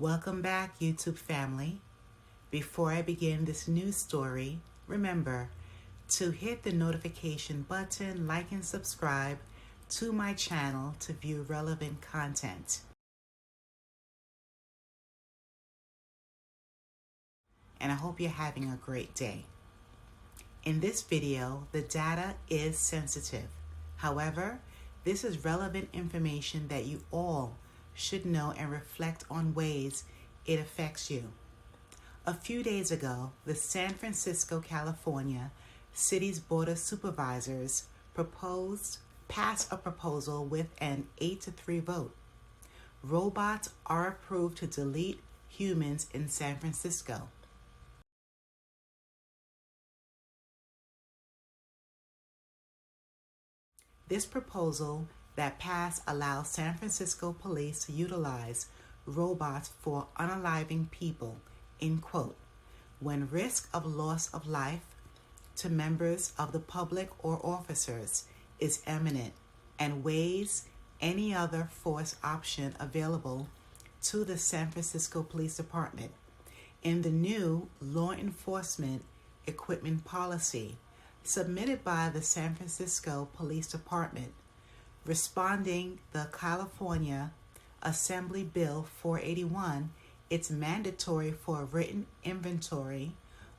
Welcome back, YouTube family. Before I begin this news story, remember to hit the notification button, like and subscribe to my channel to view relevant content. And I hope you're having a great day. In this video, the data is sensitive. However, this is relevant information that you all should know and reflect on ways it affects you. A few days ago, the San Francisco, California City's Board of Supervisors passed a proposal with an 8-3 vote. Robots are approved to delete humans in San Francisco. This proposal that passed allows San Francisco police to utilize robots for unaliving people, in quote, when risk of loss of life to members of the public or officers is imminent, and weighs any other force option available to the San Francisco Police Department. In the new law enforcement equipment policy submitted by the San Francisco Police Department, responding the California Assembly Bill 481, it's mandatory for a written inventory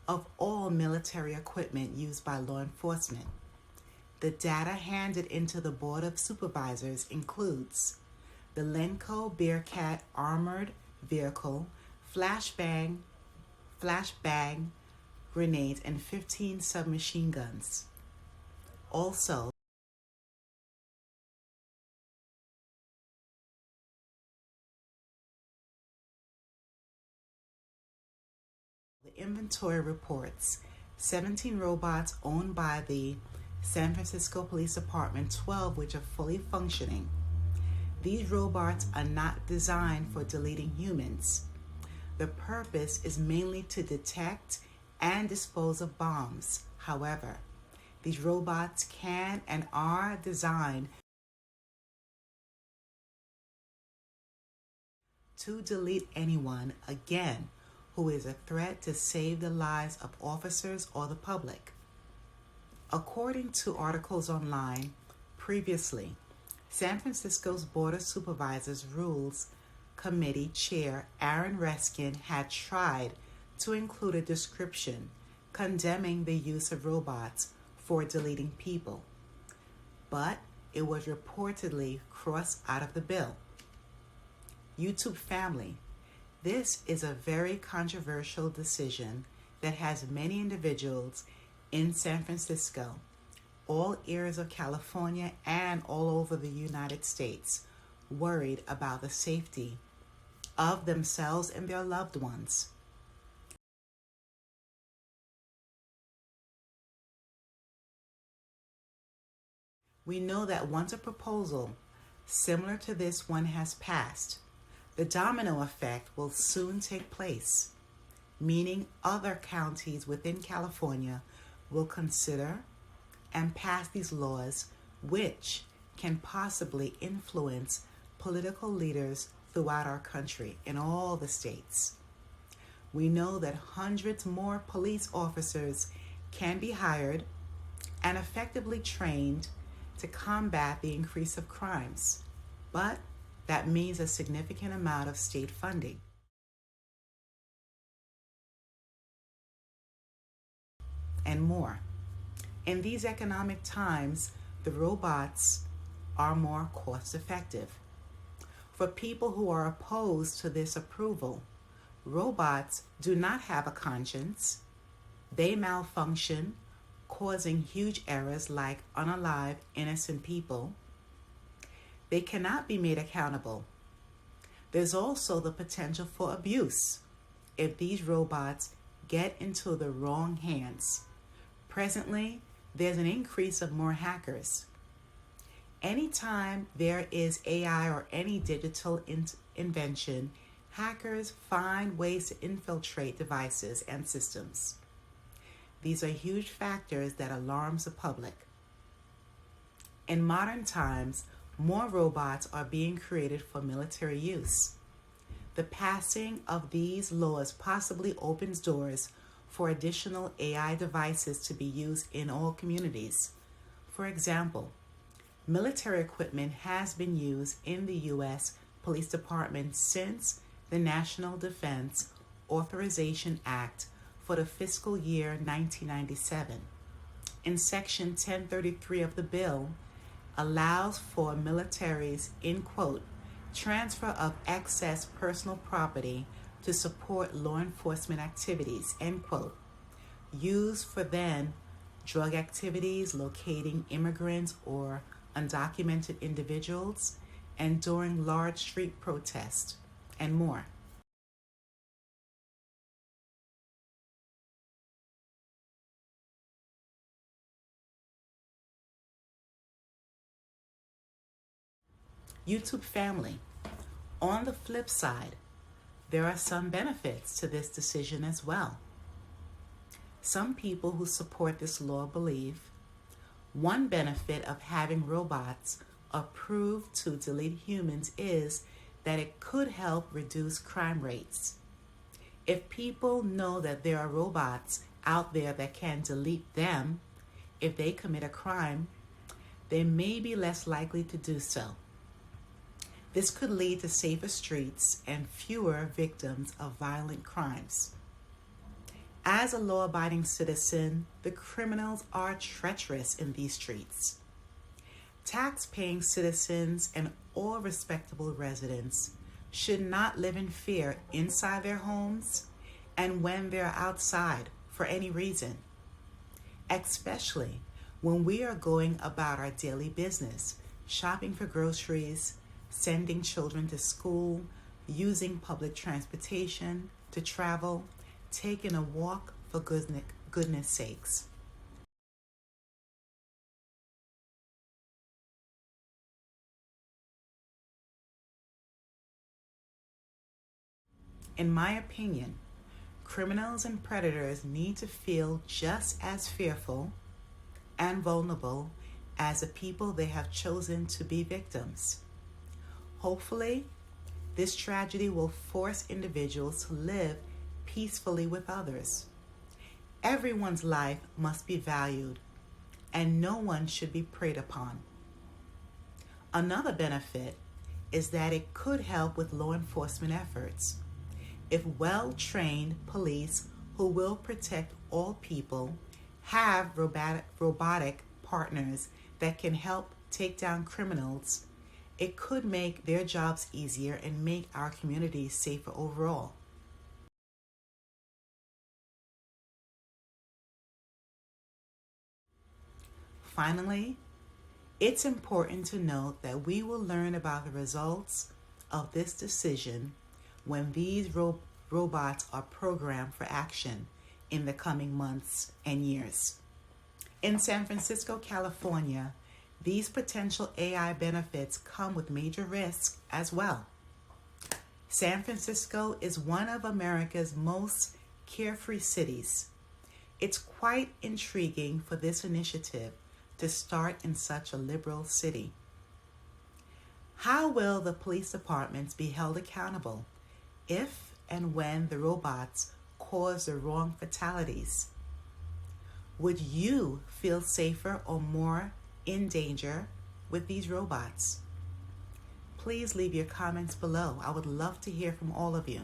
of all military equipment used by law enforcement. The data handed into the Board of Supervisors includes the Lenco Bearcat armored vehicle, flashbang grenades, and 15 submachine guns. Also, the inventory reports 17 robots owned by the San Francisco Police Department, 12 which are fully functioning. These robots are not designed for deleting humans. The purpose is mainly to detect and dispose of bombs. However, these robots can and are designed to delete anyone, again, who is a threat to save the lives of officers or the public. According to articles online, previously, San Francisco's Board of Supervisors Rules Committee Chair Aaron Reskin had tried to include a description condemning the use of robots for deleting people, but it was reportedly crossed out of the bill. YouTube family, this is a very controversial decision that has many individuals in San Francisco, all areas of California, and all over the United States worried about the safety of themselves and their loved ones. We know that once a proposal similar to this one has passed, the domino effect will soon take place, meaning other counties within California will consider and pass these laws, which can possibly influence political leaders throughout our country in all the states. We know that hundreds more police officers can be hired and effectively trained to combat the increase of crimes, but that means a significant amount of state funding. And more. In these economic times, the robots are more cost effective. For people who are opposed to this approval, robots do not have a conscience. They malfunction, causing huge errors like unalive innocent people. They cannot be made accountable. There's also the potential for abuse if these robots get into the wrong hands. Presently, there's an increase of more hackers. Anytime there is AI or any digital invention, hackers find ways to infiltrate devices and systems. These are huge factors that alarms the public. In modern times, more robots are being created for military use. The passing of these laws possibly opens doors for additional AI devices to be used in all communities. For example, military equipment has been used in the U.S. Police Department since the National Defense Authorization Act for the fiscal year 1997. In Section 1033 of the bill, allows for militaries, in quote, transfer of excess personal property to support law enforcement activities, end quote, used for then drug activities, locating immigrants or undocumented individuals, and during large street protests, and more. YouTube family, on the flip side, there are some benefits to this decision as well. Some people who support this law believe one benefit of having robots approved to delete humans is that it could help reduce crime rates. If people know that there are robots out there that can delete them if they commit a crime, they may be less likely to do so. This could lead to safer streets and fewer victims of violent crimes. As a law-abiding citizen, the criminals are treacherous in these streets. Tax-paying citizens and all respectable residents should not live in fear inside their homes and when they're outside for any reason, especially when we are going about our daily business, shopping for groceries, sending children to school, using public transportation to travel, taking a walk, for goodness sakes. In my opinion, criminals and predators need to feel just as fearful and vulnerable as the people they have chosen to be victims. Hopefully, this tragedy will force individuals to live peacefully with others. Everyone's life must be valued, and no one should be preyed upon. Another benefit is that it could help with law enforcement efforts. If well-trained police who will protect all people have robotic partners that can help take down criminals, it could make their jobs easier and make our communities safer overall. Finally, it's important to note that we will learn about the results of this decision when these robots are programmed for action in the coming months and years. In San Francisco, California, these potential AI benefits come with major risks as well. San Francisco is one of America's most carefree cities. It's quite intriguing for this initiative to start in such a liberal city. How will the police departments be held accountable if and when the robots cause the wrong fatalities? Would you feel safer or more in danger with these robots? Please leave your comments below. I would love to hear from all of you.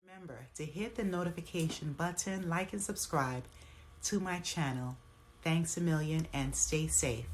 Remember to hit the notification button, like and subscribe to my channel. Thanks a million and stay safe.